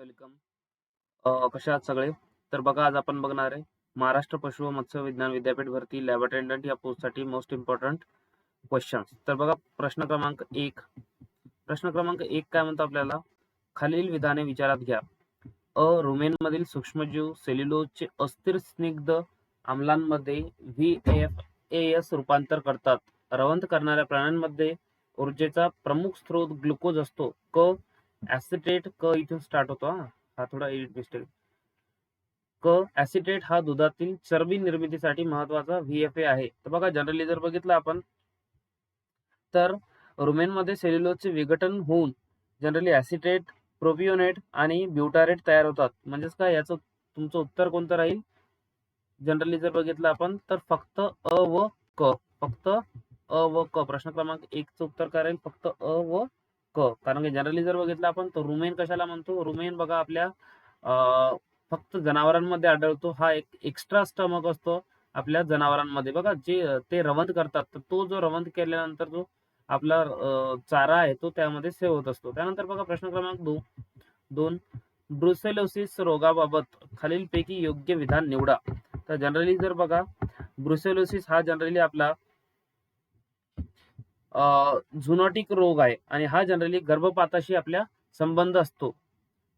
Welcome. कशा आहात सगळे? तर बघा आज आपण बघणार आहे महाराष्ट्र पशु व मत्स्य विज्ञान विद्यापीठ भरती लॅब अटेंडंट या पोस्टसाठी मोस्ट इम्पॉर्टंट क्वेश्चन्स. तर बघा प्रश्न क्रमांक एक काय म्हणतो आपल्याला, खालील विधाने विचारात घ्या. रुमेनमधील सूक्ष्मजीव सेल्युलोजचे अस्थिर स्निग्ध आम्लांमध्ये VFAS रूपांतर करतात. रवंथ करणाऱ्या प्राण्यांमध्ये ऊर्जेचा प्रमुख स्रोत ग्लुकोज असतो. ऍसिटेट इथून स्टार्ट होतो. हा थोडा मिस्टेक. ऍसिटेट हा दुधातील चरबी निर्मितीसाठी महत्वाचा VFA आहे. तर बघा जनरली जर बघितलं आपण तर रुमेनमध्ये सेल्युलोजचे विघटन होऊन जनरली ऍसिटेट, प्रोपिओनेट आणि ब्युटारेट तयार होतात. म्हणजेच काय, याचं तुमचं उत्तर कोणतं राहील? जनरली जर बघितलं आपण तर फक्त अ व क. प्रश्न क्रमांक 1 चं उत्तर काय राहील? फक्त अ व क. कारण की जनरली जर बघितलं आपण तर रुमेन कशाला म्हणतो? रुमेन बघा आपल्या फक्त जनावरांमध्ये आढळतो. हा एक एक्स्ट्रा स्टमक असतो आपल्या जनावरांमध्ये. बघा जे ते रवंथ करतात, तर तो जो रवंथ केल्यानंतर जो आपला चारा आहे तो त्यामध्ये सेव होत असतो. त्यानंतर बघा प्रश्न क्रमांक 2, ब्रुसेलोसिस रोगाबाबत खालीलपैकी योग्य विधान निवडा. तर जनरली जर बघा ब्रुसेलोसिस हा जनरली आपला झुनोटिक रोग आहे आणि हा जनरली गर्भपाताशी आपल्या संबंध असतो.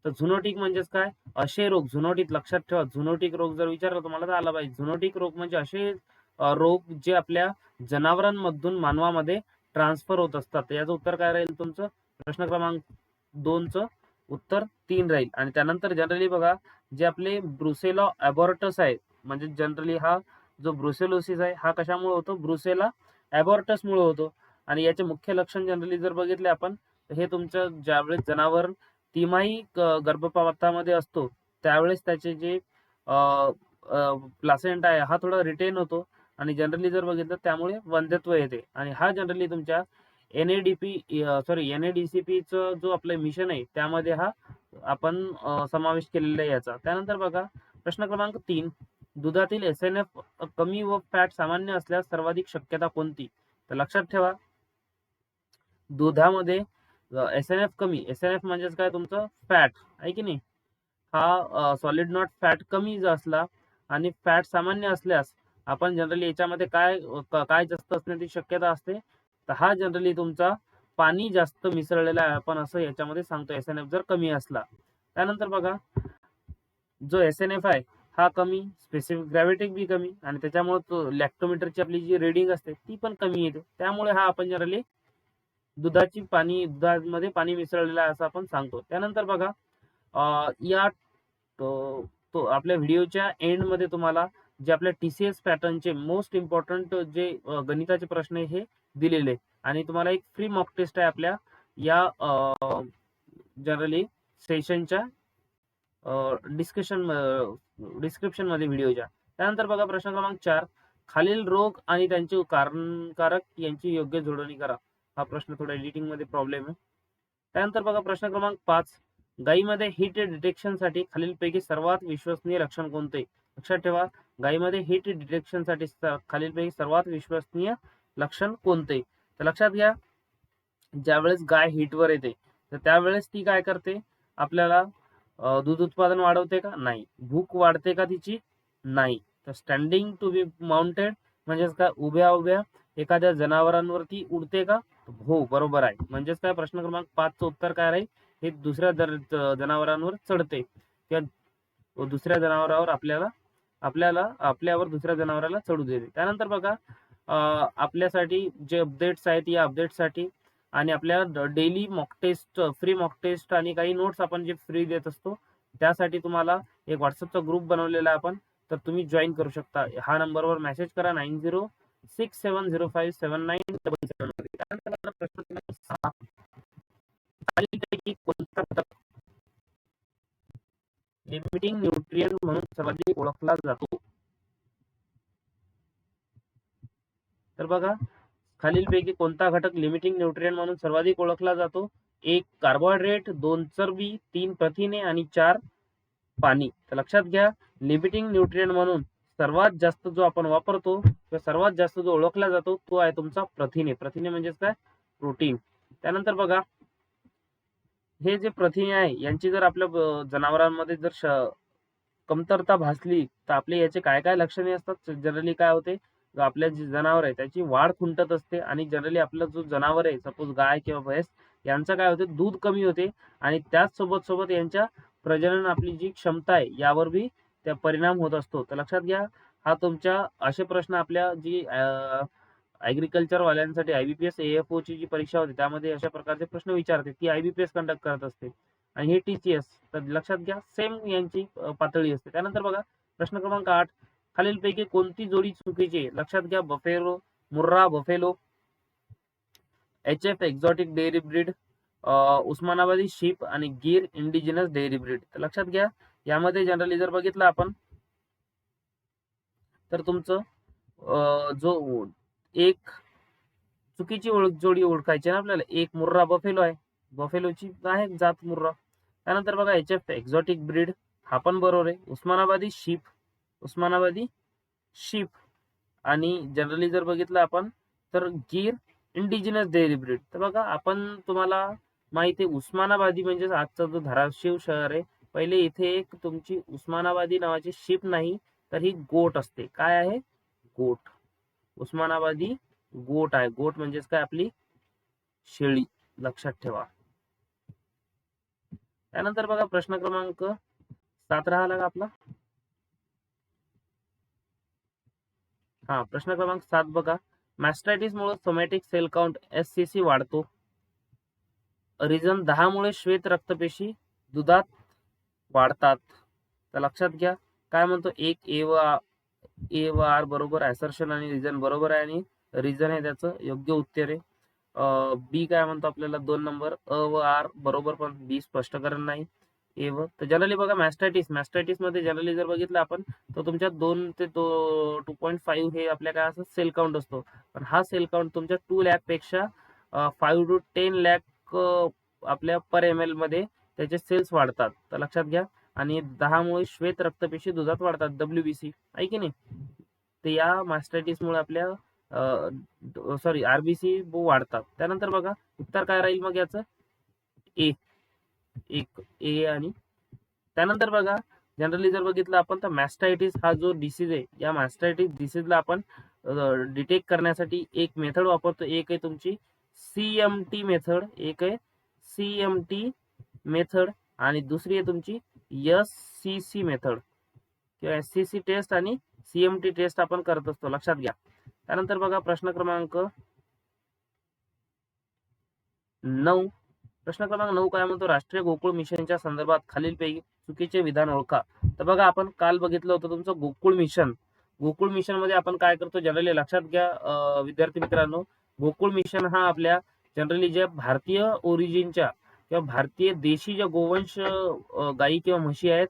तर झुनोटिक म्हणजेच काय? असे रोग. झुनोटिक लक्षात ठेवा, झुनोटिक रोग जर विचारला तुम्हाला तर आला पाहिजे. झुनोटिक रोग म्हणजे असे रोग जे आपल्या जनावरांमधून मानवामध्ये ट्रान्सफर होत असतात. तर याचं उत्तर काय राहील तुमचं? प्रश्न क्रमांक 2 चं उत्तर 3 राहील. आणि त्यानंतर जनरली बघा जे आपले ब्रुसेला अबॉर्टस आहे, म्हणजे जनरली हा जो ब्रुसेलोसिस आहे हा कशामुळे होतो? ब्रुसेला अबॉर्टस मुळे होतो. आणि याचे मुख्य लक्षण जनरली जर बघितले आपण तर हे तुमचं ज्यावेळेस जनावर तिमाही गर्भपातामध्ये असतो त्यावेळेस त्याचे जे प्लासेंटा आहे हा थोडा रिटेन होतो आणि जनरली जर बघितलं त्यामुळे वंध्यत्व येते. आणि हा जनरली तुमच्या NADCP जो आपलं मिशन आहे त्यामध्ये हा आपण समावेश केलेला आहे याचा. त्यानंतर बघा प्रश्न क्रमांक 3, दुधातील SNF कमी व फॅट सामान्य असल्यास सर्वाधिक शक्यता कोणती? तर लक्षात ठेवा, दुधामध्ये SNF कमी, SNF म्हणजेच काय तुमचं फॅट आहे की नाही, हा सॉलिड नॉट फॅट कमी जर असला आणि फॅट सामान्य असल्यास आपण जनरली याच्यामध्ये काय जास्त असण्याची शक्यता असते? तर हा जनरली तुमचा पाणी जास्त मिसळलेला आहे आपण असं याच्यामध्ये सांगतो SNF जर कमी असला. त्यानंतर बघा जो SNF आहे हा कमी, स्पेसिफिक ग्रॅव्हिटी बी कमी आणि त्याच्यामुळे लॅक्टोमीटरची आपली जी रिडिंग असते ती पण कमी येते. त्यामुळे हा आपण जनरली दुधामध्ये पाणी मिसळलेलं आहे असं आपण सांगतो. त्यानंतर बघा या तो आपल्या व्हिडिओच्या एंड मध्ये तुम्हाला जे आपल्या TCS पॅटर्नचे मोस्ट इम्पॉर्टंट जे गणिताचे प्रश्न आहे हे दिलेले आणि तुम्हाला एक फ्री मॉक टेस्ट आहे आपल्या या जनरली सेशनच्या डिस्क्रिप्शन मध्ये व्हिडिओच्या. त्यानंतर बघा प्रश्न क्रमांक 4, खालील रोग आणि त्यांचे कारणकारक यांची योग्य जोडणी करा. हा प्रश्न थोडा एडिटिंग मध्ये प्रॉब्लेम आहे. त्यानंतर बघा प्रश्न क्रमांक 5, गायीमध्ये हीट डिटेक्शनसाठी खालीलपैकी सर्वात विश्वसनीय लक्षण कोणते? लक्षात ठेवा, गायीमध्ये हीट डिटेक्शनसाठी खालीलपैकी सर्वात विश्वसनीय लक्षण कोणते? तर लक्षात घ्या, ज्यावेळेस गाय हीटवर येते तर त्यावेळेस ती काय करते? आपल्याला दूध उत्पादन वाढवते का? नाही. भूक वाढते का तिची? नाही. तर स्टँडिंग टू बी माउंटेड म्हणजेच काय? उभ्या उभ्या एखाद्या जनावरांवरती उडते का? हो, बरोबर आहे. म्हणजेच काय? प्रश्न क्रमांक 5 चं उत्तर काय राहील? हे दुसऱ्या जनावरांवर चढते किंवा दुसऱ्या जनावरावर आपल्यावर दुसऱ्या जनावराला चढू देते. त्यानंतर बघा आपल्यासाठी जे अपडेट्स आहेत या अपडेटसाठी आणि आपल्या daily mock test, free mock test आणि काही नोट्स आपण जे फ्री देत असतो त्यासाठी तुम्हाला एक व्हॉट्सअपचा ग्रुप बनवलेला आहे आपण, तर तुम्ही जॉईन करू शकता. हा नंबरवर मेसेज करा 9067057977 मध्ये. त्यानंतर प्रश्न क्रमांक 6, खालीलपैकी कोणता घटक लिमिटिंग न्यूट्रिएंट म्हणून सर्वाधिक ओळखला जातो? तर बघा खालीलपैकी कोणता घटक लिमिटिंग न्यूट्रिएंट म्हणून सर्वाधिक ओळखला जातो? 1 कार्बोहायड्रेट, 2 चरबी, 3 प्रथिने आणि 4 पाणी. तर लक्षात घ्या, लिमिटिंग न्यूट्रिएंट म्हणून सर्वात जास्त जो आपण वापरतो किंवा सर्वात जास्त जो ओळखला जातो तो आहे तुमचा प्रथिने. प्रथिने म्हणजेच काय? प्रोटीन. त्यानंतर बघा हे जे प्रथिने आहे यांची जर आपल्या जनावरांमध्ये जर कमतरता भासली तर आपले याचे काय काय लक्षणे असतात. जनरली काय होते, आपल्या जे जनावर आहे त्याची वाढ खुंटत असते आणि जनरली आपला जो जनावर आहे सपोज गाय किंवा म्हैस यांचं काय होते, दूध कमी होते आणि त्याच सोबत सोबत यांच्या प्रजनन आपली जी क्षमता आहे यावर बी त्या परिणाम होत असतो. तर लक्षात घ्या, हा तुमच्या असे प्रश्न आपल्या जी ऍग्रिकल्चर वाल्यांसाठी IBPS AFO ची जी परीक्षा होती त्यामध्ये अशा प्रकारचे प्रश्न विचारते, ती IBPS कंडक्ट करत असते. आणि हे TCS, तर लक्षात घ्या सेम यांची पातळी असते. त्यानंतर बघा प्रश्न क्रमांक 8, खालीलपैकी कोणती जोडी चुकीची आहे. लक्षात घ्या, buffalo Murrah buffalo, HF exotic dairy breed, Osmanabadi sheep आणि गिर इंडिजिनस डेअरी ब्रीड. तर लक्षात घ्या, यामध्ये जनरली जर बघितलं आपण तर तुमचं जो एक चुकीची जोडी ओळखायची ना आपल्याला, एक मुर्रा बफेलो आहे, बफेलोची आहे जात मुर्रा. त्यानंतर बघा HF एक्झॉटिक ब्रीड, हा पण बरोबर आहे. उस्मानाबादी शीप, उस्मानाबादी शीप आणि जनरली जर बघितलं आपण तर गिर इंडिजिनस डेअरी ब्रीड. तर बघा आपण तुम्हाला माहिती आहे उस्मानाबादी म्हणजे आजचा जो धाराशिव शहर आहे, पहिले इथे एक तुमची उस्मानाबादी नावाची शीप नाही तर ही गोट असते. काय आहे, गोट. उस्मानाबादी गोट आहे. गोट म्हणजेच काय, आपली शेळी, लक्षात ठेवा. त्यानंतर बघा प्रश्न क्रमांक 7 राहिला का आपला. हा प्रश्न क्रमांक 7 बघा, मॅस्टायटिस मुळे सोमॅटिक सेल काउंट SCC वाढतो. रिझन 10 मुळे श्वेत रक्तपेशी दुधात वाढतात. तर लक्षात घ्या, काय म्हणतो, एक ए व आर बरोबर, ऍसर्शन आणि रिझन बरोबर आहे आणि रिझन आहे त्याचं योग्य उत्तर आहे. बी काय म्हणतो आपल्याला 2 नंबर, अ व आर बरोबर पण बी स्पष्टकरण नाही. ए व, तर जनरली बघा मॅस्टायटिस मध्ये जनरली जर बघितलं आपण तर तुमच्या 2 ते 2.5 हे आपल्या काय असं सेल काउंट असतो. पण हा सेल काउंट तुमच्या 2 लाख पेक्षा 5 to 10 लाख आपल्या पर ml मध्ये त्याचे सेल्स वाढतात. तर लक्षात घ्या, आणि 10 मुळे श्वेत रक्तपेशी दुधात वाढतात, WBC आहे की नाही. तर या मॅस्टायटिस मुळे आपल्या RBC वाढतात. त्यानंतर बघा उत्तर काय राहील मग याचं, ए, एक ए. आणि त्यानंतर बघा जनरली जर बघितलं आपण तर मॅस्टायटिस हा जो डिसीज आहे, या मॅस्टायटिस डिसीजला आपण डिटेक्ट करण्यासाठी एक मेथड वापरतो. एक आहे तुमची CMT मेथड, एक आहे CMT मेथड आणि दुसरी आहे तुमची SCC मेथड किंवा SCC टेस्ट आणि CMT टेस्ट आपण करत असतो, लक्षात घ्या. त्यानंतर बघा प्रश्न क्रमांक 9, प्रश्न क्रमांक 9 काय म्हणतो, राष्ट्रीय गोकुळ मिशनच्या संदर्भात खालीलपैकी चुकीचे विधान ओळखा. तर बघा आपण काल बघितलं होतं तुमचं गोकुळ मिशन. गोकुळ मिशन मध्ये आपण काय करतो जनरली, लक्षात घ्या विद्यार्थी मित्रांनो, गोकुळ मिशन हा आपल्या जनरली ज्या भारतीय ओरिजिनच्या किंवा भारतीय देशी ज्या गोवंश गायी किंवा म्हशी आहेत,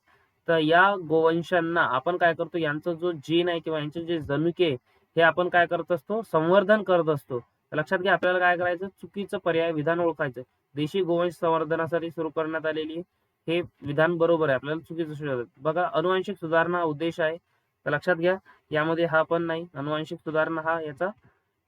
तर या गोवंशांना आपण काय करतो, यांचा जो जीन आहे किंवा यांचे जे जनुके हे आपण काय करत असतो, संवर्धन करत असतो. लक्षात घ्या, आपल्याला काय करायचं, चुकीचं पर्याय विधान ओळखायचं. देशी गोवंश संवर्धनासाठी सुरू करण्यात आलेली हे विधान बरोबर आहे, आपल्याला चुकीचं शोधायचं. बघा अनुवांशिक सुधारणा उद्देश आहे, तर लक्षात घ्या यामध्ये हा पण नाही, अनुवांशिक सुधारणा हा याचा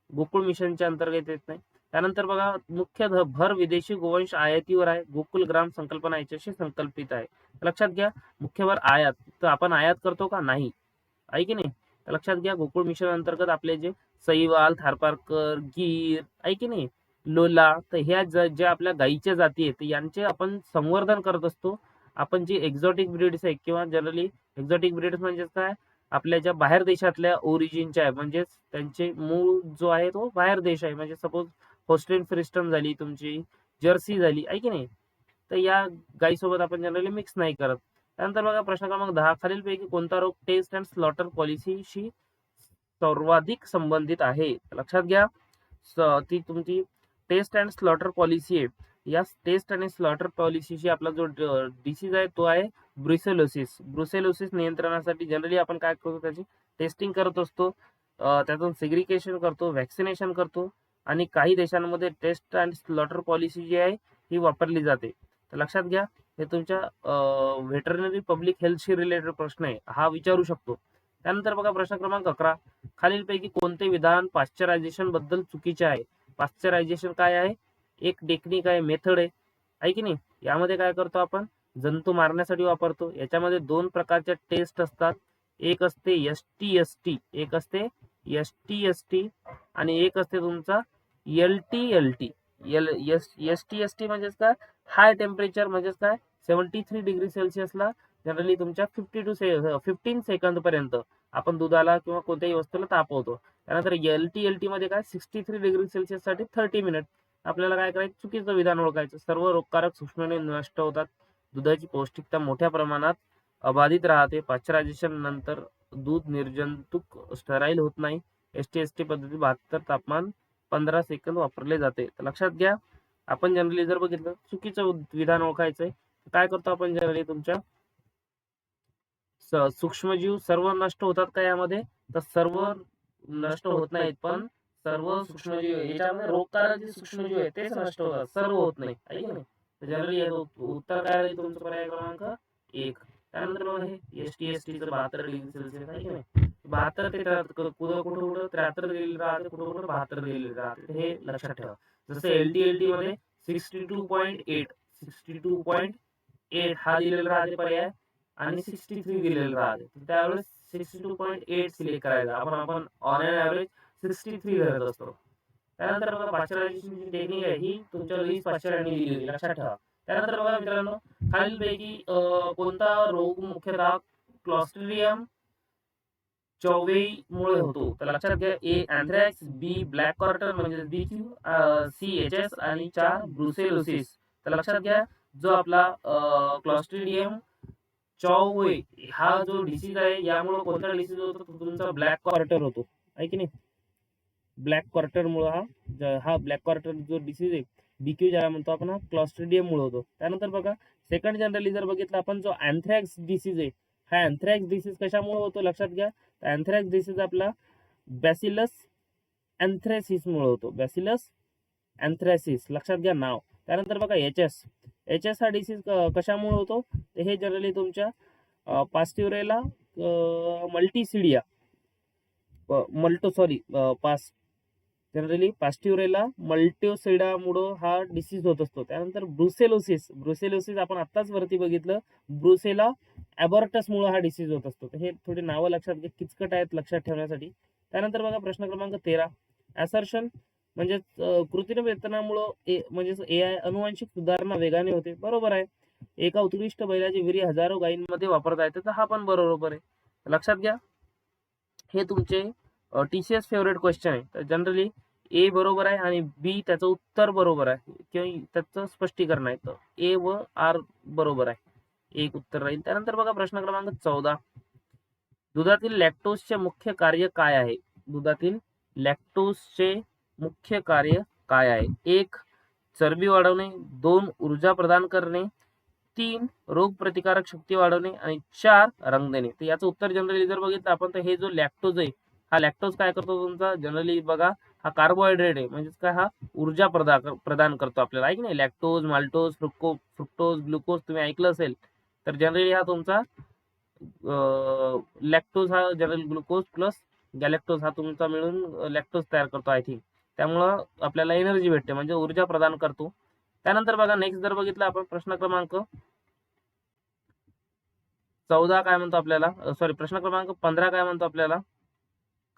गोकुळ मिशनच्या अंतर्गत येत नाही. त्यानंतर बघा मुख्य भर विदेशी गोवंश आयातीवर आहे, गोकुल ग्राम संकल्पना याच्याशी संकल्पित आहे. लक्षात घ्या, मुख्य भर आयात, तर आपण आयात करतो का, नाही, आहे की नाही. तर लक्षात घ्या, गोकुळ मिशन अंतर्गत आपले जे सईवाल, थारपारकर, गीर आहे की नाही, लोला, तर ह्या ज्या आपल्या गायीच्या जाती आहेत यांचे आपण संवर्धन करत असतो. आपण जी एक्झॉटिक ब्रीड्स आहे किंवा जनरली एक्झॉटिक ब्रीड्स म्हणजे काय, आपल्या ज्या बाहेर देशातल्या ओरिजिनच्या आहे, म्हणजेच त्यांचे मूळ जो आहे तो बाहेर देश आहे, म्हणजे सपोज होस्टेन फ्रिस्टन झाली तुमची, जर्सी झाली, आहे की नाही. तर या गायीसोबत आपण जनरली मिक्स नाही करत. त्यानंतर बघा प्रश्न क्रमांक 10, खालीलपैकी कोणता रोग टेस्ट अँड स्लॉटर पॉलिसीशी सर्वाधिक संबंधित आहे. लक्षात घ्या, ती तुमची टेस्ट अँड स्लॉटर पॉलिसी आहे. या टेस्ट आणि स्लॉटर पॉलिसीशी आपला जो डिसीज आहे तो आहे ब्रुसेलोसिस. ब्रुसेलोसिस नियंत्रणासाठी जनरली आपण काय करतो, त्याची टेस्टिंग करत असतो, त्यातून सेग्रिगेशन करतो, व्हॅक्सिनेशन करतो आणि काही देशांमध्ये टेस्ट अँड स्लॉटर पॉलिसी जी आहे ही वापरली जाते. तर लक्षात घ्या, हे तुमच्या व्हेटरनरी पब्लिक हेल्थशी रिलेटेड प्रश्न आहे, हा विचारू शकतो. त्यानंतर बघा प्रश्न क्रमांक 11, खालीलपैकी कोणते विधान पाश्चरायझेशन बद्दल चुकीचे आहे. पाश्चरायझेशन काय आहे, एक टेक्निक आहे, मेथड आहे की नाही. यामध्ये काय करतो आपण, जंतू मारण्यासाठी वापरतो. याच्यामध्ये 2 प्रकारच्या टेस्ट असतात. एक असते STST, एक असते STST आणि एक असते तुमचा LTLT. STST म्हणजेच काय, हाय टेम्परेचर म्हणजेच काय 73 डिग्री सेल्सिअसला जनरली तुमच्या 15 सेकंद पर्यंत आपण दुधाला किंवा कोणत्याही वस्तूला तापवतो. त्यानंतर LTLT मध्ये काय 63 डिग्री सेल्सिअस साठी 30 मिनिट. आपल्याला काय करायचं, चुकीचं विधान ओळखायचं. सर्व रोगकारक सूक्ष्मजीव नष्ट होतात. दुधाची पौष्टिकता मोठ्या प्रमाणात अबाधित राहते. पाश्चरायझेशन नंतर दूध निर्जंतुक स्टराईल होत नाही. STST पद्धती 72 तापमान 15 सेकंद वापरले जाते. तर लक्षात घ्या, आपण जनरली जर बघितलं चुकीचं विधान ओळखायचंय, काय करतो आपण जनरली, तुमच्या सूक्ष्मजीव सर्व नष्ट होतात का यामध्ये, तर सर्व नष्ट होत नाहीत, पण सर्व सूक्ष्मजीव याच्यामध्ये रोगकारक जे सूक्ष्मजीव आहेत तेच नष्ट होतात, सर्व होत नाही, आहे की नाही. जनरली उत्तर काय आहे तुमचं, पर्याय क्रमांक 1. त्यानंतर बघा हे STST चं 72 डिग्री सेल्सिअस आहे की नाही. 72 ते कुठं कुठं 73 दिलेलं राहते, कुठं कुठं 72 दिलेलं राहते, हे लक्षात ठेवा. जसं LTLT मध्ये 62.8 62.8 हा दिलेला राहते पर्याय आणि 63 दिलेलं राहते. त्यावेळेस 62.8 सिलेक्ट करायचा. आपण ऑन एन ॲव्हरेज 63 धरत असतो. त्यानंतर बघा पाश्चरायझेशनची टेक्निक आहे ही तुमच्या लुईस पाश्चर यांनी दिली होती, लक्षात ठेवा. त्यानंतर बघा मित्रांनो, खालीलपैकी कोणता रोग मुख्यतः क्लॉस्ट्रिडियम चौवेईमुळे होतो, तर लक्षात घ्या. A anthrax, B black quarter म्हणजे BQ, C HS आणि 4 ब्रुसेलोसिस. तर लक्षात घ्या, जो आपला क्लॉस्ट्रिडियम चौवेई हा जो डिसीज आहे, यामुळे कोणता डिसीज होतो, तो तुमचा ब्लॅक क्वार्टर होतो, आहे की नाही. ब्लॅक क्वार्टर मुळे हा ब्लॅक क्वार्टर जो डिसीज आहे BQ ज्याला म्हणतो आपण, हा क्लॉस्ट्रिडियम मुळे होतो. त्यानंतर बघा सेकंड जनरली जर बघितलं आपण, जो अँथ्रॅक्स डिसीज आहे, हा अँथ्रॅक्स डिसीज कशामुळे होतो लक्षात घ्या. अँथ्रॅक्स डिसीज आपला बॅसिलस अँथ्रॅसिस मुळे होतो, बॅसिलस अँथ्रॅसिस, लक्षात घ्या नाव. त्यानंतर बघा HS हा डिसीज कशामुळे होतो, तर हे जनरली तुमच्या पास्ट्युरेला मल्टीसिडिया जनरली पास्ट्युरेला मल्टीसिडामुळे हा डिसीज होत असतो. त्यानंतर ब्रुसेलोसिस आपण आत्ताच वरती बघितलं, ब्रुसेला ॲबॉर्टस मुळे हा डिसीज होत असतो. हे थोडी नावं लक्षात घ्या, किचकट आहेत लक्षात ठेवण्यासाठी. त्यानंतर बघा प्रश्न क्रमांक 13, ॲसर्शन म्हणजे कृत्रिम वेतनामुळे म्हणजे AI अनुवांशिक सुधारणा वेगाने होते, बरोबर आहे. एका उत्कृष्ट बैलाची विरी हजारो गायींमध्ये वापरता येते, तर हा पण बरोबर आहे. लक्षात घ्या, हे तुमचे TCS फेवरेट क्वेश्चन आहे. तर जनरली A बरोबर आहे आणि B त्याचं उत्तर बरोबर आहे किंवा त्याचं स्पष्टीकरण आहे, तर A व R बरोबर आहे, एक उत्तर राहील. त्यानंतर बघा प्रश्न क्रमांक 14, दुधातील लॅक्टोजचे मुख्य कार्य काय आहे. दुधातील लॅक्टोजचे मुख्य कार्य काय आहे. 1 चरबी वाढवणे, 2 ऊर्जा प्रदान करणे, 3 रोग प्रतिकारक शक्ती वाढवणे आणि 4 रंग देणे. तर याचं उत्तर जनरली जर बघितलं आपण, तर हे जो लॅक्टोज आहे, हा लॅक्टोज काय करतो तुमचा, जनरली बघा हा कार्बोहायड्रेट आहे, म्हणजेच काय, हा ऊर्जा प्रदान करतो आपल्याला, आहे की नाही. लॅक्टोज, माल्टोज, फ्रुक्टोज, ग्लुकोज तुम्ही ऐकलं असेल. तर जनरली हा तुमचा लॅक्टोज हा जनरल ग्लुकोज प्लस गॅलेक्टोज हा तुमचा मिळून लॅक्टोज तयार करतो, आय थिंक. त्यामुळं आपल्याला एनर्जी भेटते, म्हणजे ऊर्जा प्रदान करतो. त्यानंतर बघा नेक्स्ट जर बघितलं आपण, प्रश्न क्रमांक 14 काय म्हणतो आपल्याला, प्रश्न क्रमांक 15 काय म्हणतो आपल्याला,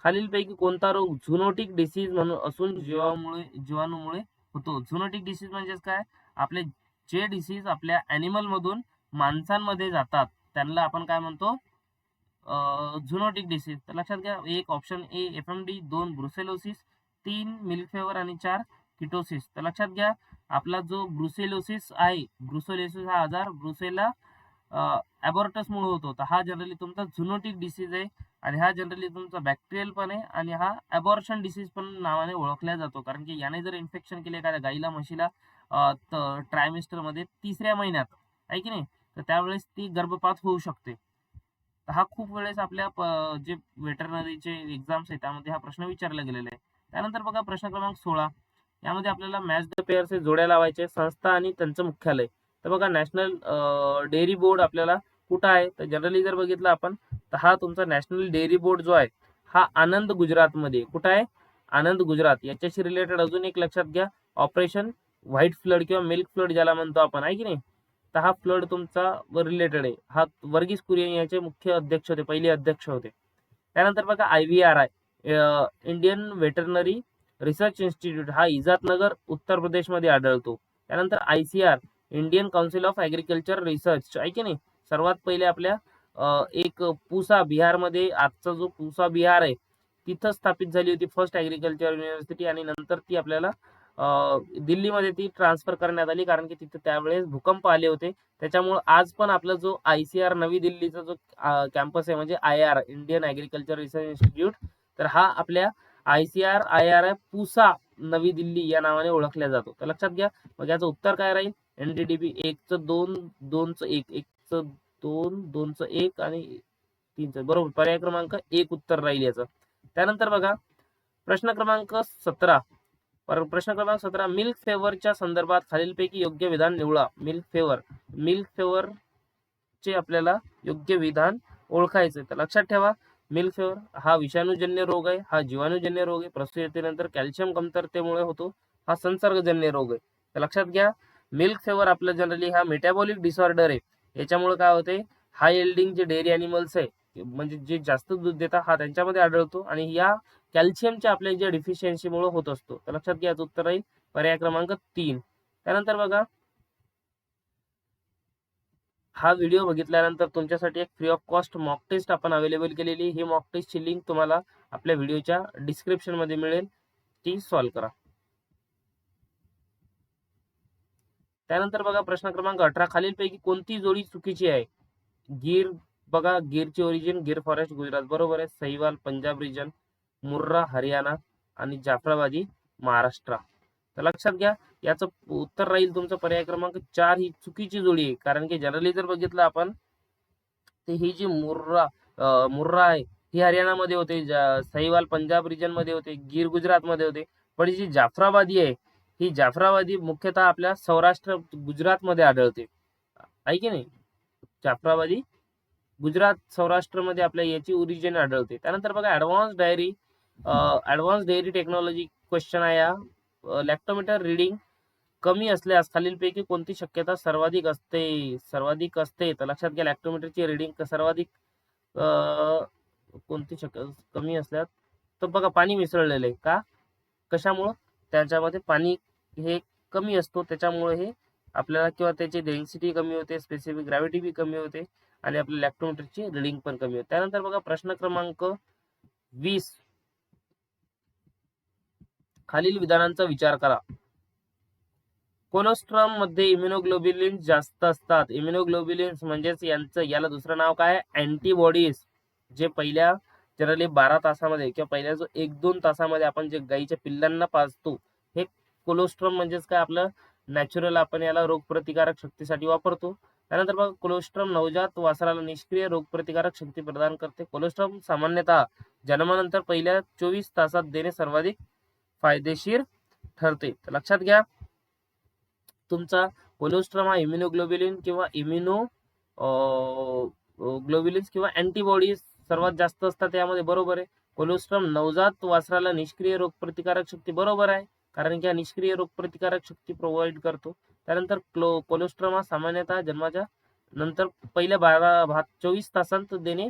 खालीलपैकी कोणता रोग झुनोटिक डिसीज म्हणून असून जीवाणूमुळे होतो. झुनोटिक डिसीज म्हणजे काय, आपले जे डिसीज आपल्या ॲनिमल मधून माणसांमध्ये जातात त्यांना आपण काय म्हणतो, झुनोटिक डिसीज. तर लक्षात घ्या, एक option A FMD, 2 brucellosis, 3 milk favour आणि 4 किटोसिस. तर लक्षात घ्या, आपला जो ब्रुसेलोसिस आहे, ब्रुसेलोसिस हा आजार ब्रुसेला ॲबॉर्टस मुळे होतो, तर हा जनरली तुमचा झुनोटिक डिसीज आहे आणि हा जनरली तुमचा बॅक्टेरियल पण आहे आणि हा ॲबॉर्शन डिसीज पण नावाने ओळखला जातो. कारण की याने जर इन्फेक्शन केले एखाद्या गाईला, म्हशीला ट्रायमिस्टर मध्ये 3ऱ्या महिन्यात, आहे की नाही, तर त्यावेळेस ती गर्भपात होऊ शकते. तर हा खूप वेळेस आपल्या जे वेटरनरीचे एक्झाम्स आहेत त्यामध्ये हा प्रश्न विचारला गेलेला आहे. त्यानंतर बघा प्रश्न क्रमांक 16, यामध्ये आपल्याला मॅच द पेअर्स जोड्या लावायचे, संस्था आणि त्यांचं मुख्यालय. तर बघा नॅशनल डेअरी बोर्ड आपल्याला कुठं आहे, तर जनरली जर बघितलं आपण, तर हा तुमचा नॅशनल डेअरी बोर्ड जो आहे हा आनंद गुजरातमध्ये, कुठं आहे, आनंद गुजरात. याच्याशी रिलेटेड अजून एक लक्षात घ्या, ऑपरेशन व्हाईट फ्लड किंवा मिल्क फ्लड ज्याला म्हणतो आपण, आहे की नाही, तर हा फ्लड तुमचा रिलेटेड आहे. हा वर्गीस कुरियन याचे मुख्य अध्यक्ष होते, पहिले अध्यक्ष होते. त्यानंतर बघा IVRI, Indian veterinary research institute, हा इजातनगर उत्तर प्रदेशमध्ये आढळतो. त्यानंतर ICR, Indian council of agriculture research, आहे की नाही, सर्वात पहिले आपल्या एक पूसा बिहारमध्ये, आजचा जो पूसा बिहार आहे तिथं स्थापित झाली होती फर्स्ट ॲग्रिकल्चर युनिव्हर्सिटी, आणि नंतर ती आपल्याला दिल्लीमध्ये ती ट्रान्सफर करण्यात आली, कारण की तिथे त्यावेळेस भूकंप आले होते. त्याच्यामुळे आज पण आपला जो ICR नवी दिल्लीचा जो कॅम्पस आहे, म्हणजे IR, Indian agriculture research institute, तर हा आपल्या ICR पूसा नवी दिल्ली या नावाने ओळखला जातो. तर लक्षात घ्या. मग याचं उत्तर काय राहील? NDDB 1चं 2, 2चं 1, 1चं 2, 2चं 1 आणि 3चं, बरोबर, पर्याय क्रमांक 1 उत्तर राहील याचं. त्यानंतर बघा प्रश्न क्रमांक 17. प्रश्न क्रमांक 17, मिल्क फेवरच्या संदर्भात खालीलपैकी योग्य विधान निवडा. मिल्क फेवर चे आपल्याला योग्य विधान ओळखायचे. तर लक्षात ठेवा, मिल्क फेवर हा विषाणूजन्य रोग आहे, हा जीवाणूजन्य रोग आहे, प्रसूतीनंतर कॅल्शियम कमतरतेमुळे होतो, हा संसर्गजन्य रोग आहे. तर लक्षात घ्या, मिल्क फेवर आपलं जनरली हा मेटाबॉलिक डिसऑर्डर आहे. याच्यामुळे काय होते, हाय एल्डिंग जे डेअरी अॅनिमल्स आहे, म्हणजे जे जास्त दूध देतात, हा त्यांच्यामध्ये आढळतो, आणि या कॅल्शियमच्या आपल्या ज्या डिफिशियन्सीमुळे होत असतो. तर लक्षात घ्या, याचं उत्तर राहील पर्याय क्रमांक 3. त्यानंतर बघा, हा व्हिडिओ बघितल्यानंतर तुमच्यासाठी एक free of cost mock test आपण अवेलेबल केलेली. ही मॉक टेस्टची लिंक तुम्हाला आपल्या व्हिडिओच्या डिस्क्रिप्शन मध्ये मिळेल, ती सॉल्व्ह करा. त्यानंतर बघा प्रश्न क्रमांक 18, खालीलपैकी कोणती जोडी चुकीची आहे? गीर, बघा गिरची ओरिजिन गिर फॉरेस्ट गुजरात, बरोबर आहे. सहीवाल पंजाब रिजन, मुर्रा हरियाणा, आणि जाफराबादी महाराष्ट्र. तर लक्षात घ्या, याचं उत्तर राहील तुमचं पर्याय क्रमांक 4, ही चुकीची जोडी आहे. कारण की जनरली जर बघितलं आपण, तर ही जी मुर्रा आहे ही हरियाणामध्ये होते, सहीवाल पंजाब रिजन मध्ये होते, गिर गुजरात मध्ये होते. पण जी जाफराबादी आहे, ही जाफराबादी मुख्यतः आपल्या सौराष्ट्र गुजरात मध्ये आढळते, आहे की नाही. जाफराबादी गुजरात सौराष्ट्र मध्ये आपल्या याची ओरिजिन आढळते. त्यानंतर बघा ऍडव्हान्स डेअरी टेक्नॉलॉजी क्वेश्चन आहे या. लॅक्टोमीटर रिडिंग कमी असल्यास खालीलपैकी कोणती शक्यता सर्वाधिक असते? तर लक्षात घ्या, लॅक्टोमीटरची रिडिंग सर्वाधिक कोणती कमी असल्यास, तर बघा पाणी मिसळलेलं आहे का, कशामुळं, त्याच्यामध्ये पाणी हे कमी असतो, त्याच्यामुळे हे आपल्याला, किंवा त्याची डेन्सिटी कमी होते, स्पेसिफिक ग्रॅव्हिटी बी कमी होते, आणि आपल्या लॅक्टोमीटरची रिडिंग पण कमी होते. त्यानंतर बघा प्रश्न क्रमांक 20, खालील विधानांचा विचार करा. कोलोस्ट्रम मध्ये इम्युनोग्लोब्युलिन्स जास्त असतात. इम्युनोग्लोब्युलिन्स म्हणजेच याला दुसरं नाव काय? अँटीबॉडीज, जे पहिल्या जनरली 12 तासामध्ये किंवा पहिल्या जो 1-2 तासामध्ये आपण जे गाईच्या पिल्लांना पाजतो, हे कोलोस्ट्रम म्हणजेच काय, आपलं नॅचरल, आपण याला रोगप्रतिकारक शक्तीसाठी वापरतो. त्यानंतर बघा, कोलोस्ट्रम नवजात वासराला निष्क्रिय रोगप्रतिकारक शक्ती प्रदान करते. कोलोस्ट्रम सामान्यतः जन्मानंतर पहिल्या 24 तासात देणे सर्वाधिक फायदेशीर ठरते. तर लक्षात घ्या, तुमचा कोलोस्ट्रम हा इम्युनोग्लोब्युलिन किंवा ग्लोब्युलिन्स किंवा अँटीबॉडीज सर्वात जास्त असतात यामध्ये, बरोबर आहे. कोलोस्ट्रम नवजात वासराला निष्क्रिय रोगप्रतिकारक शक्ती, बरोबर आहे, कारण की हा निष्क्रिय रोगप्रतिकारक शक्ती प्रोव्हाइड करतो. त्यानंतर कोलोस्ट्रम हा सामान्यतः जन्माच्या नंतर पहिल्या 24 तासांत देणे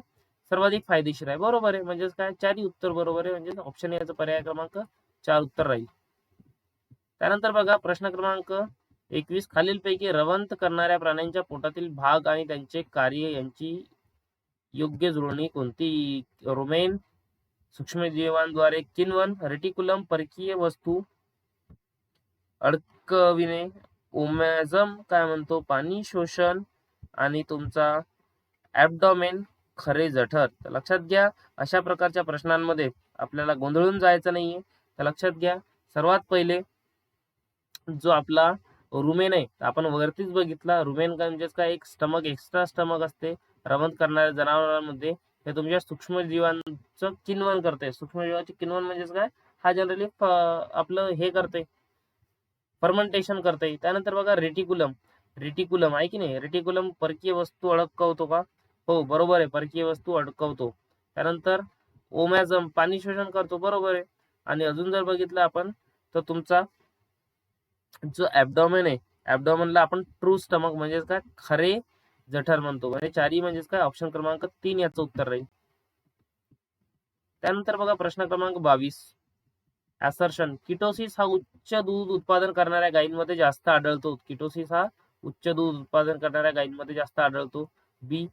सर्वाधिक फायदेशीर आहे, बरोबर आहे. म्हणजेच काय, 4ही उत्तर बरोबर आहे, म्हणजे ऑप्शन याचा पर्याय क्रमांक 4 उत्तर राहील. त्यानंतर बघा प्रश्न क्रमांक 21, खालीलपैकी रवंथ करणाऱ्या प्राण्यांच्या पोटातील भाग आणि त्यांचे कार्य यांची योग्य जुळणी कोणती? रुमेन, सूक्ष्मजीवांद्वारे किण्वन, रेटिकुलम परकीय वस्तू अडकविणे, ओमॅझम काय म्हणतो पाणी शोषण, आणि तुमचा ऍब्डॉमेन खरे जठर. तर लक्षात घ्या, अशा प्रकारच्या प्रश्नांमध्ये आपल्याला गोंधळून जायचं नाहीये. तर लक्षात घ्या, सर्वात पहिले जो आपला रुमेन आहे, आपण वरतीच बघितला, रुमेन का म्हणजेच काय, एक स्टमक, एक्स्ट्रा स्टमक असते रवंथ करणाऱ्या जनावरांमध्ये, हे तुमच्या सूक्ष्मजीवांचं किण्वन करते. सूक्ष्मजीवांचे किण्वन म्हणजेच काय, हा जनरली आपलं हे करते, फर्मेंटेशन करते. त्यानंतर बघा रेटिकुलम आहे की नाही, रेटिकुलम परकीय वस्तू अडकवतो का? हो, बरोबर आहे, परकीय वस्तू अडकवतो. त्यानंतर ओमॅझम पाणी शोषण करतो, बरोबर आहे. आणि अजून जर बघितलं आपण, तर तुमचा जो ऍब्डॉमेन आहे, ऍब्डोमनला आपण ट्रू स्टमक म्हणजेच काय खरे जठर म्हणतो. म्हणजे 4 म्हणजेच काय ऑप्शन क्रमांक 3 याचं उत्तर राहील. त्यानंतर बघा प्रश्न क्रमांक 22. ऍसर्शन किटोसिस हा उच्च दूध उत्पादन करणाऱ्या गायींमध्ये जास्त आढळतो. किटोसिस हा उच्च दूध उत्पादन करणाऱ्या गायींमध्ये जास्त आढळतो. बी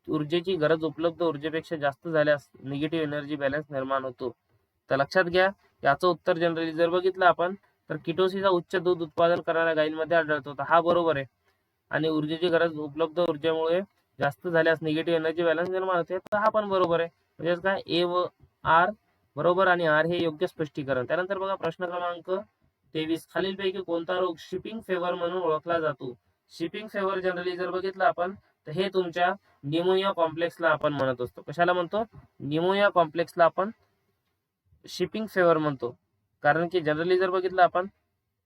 ऊर्जेची गरज उपलब्ध ऊर्जेपेक्षा जास्त झाल्यास निगेटिव्ह एनर्जी बॅलन्स निर्माण होतो. तर लक्षात घ्या, याचं उत्तर जनरली जर बघितलं आपण तर किटोसिस हा उच्च दूध उत्पादन करणाऱ्या गायींमध्ये आढळतो. तर हा बरोबर आहे. आणि ऊर्जेची गरज उपलब्ध ऊर्जेमुळे जास्त झाल्यास निगेटिव्ह एनर्जी बॅलन्स निर्माण होते. तर हा पण बरोबर आहे. म्हणजे काय ए व आर बरोबर आणि आर हे योग्य स्पष्टीकरण. त्यानंतर बघा प्रश्न क्रमांक 23. खालीलपैकी कोणता रोग शिपिंग फेवर म्हणून ओळखला जातो? शिपिंग फेवर जनरली जर बघितलं आपण तर हे तुमच्या निमोनिया कॉम्प्लेक्सला आपण म्हणत असतो. कशाला म्हणतो? निमोनिया कॉम्प्लेक्सला आपण शिपिंग फेवर म्हणतो. कारण की जनरली जर बघितलं आपण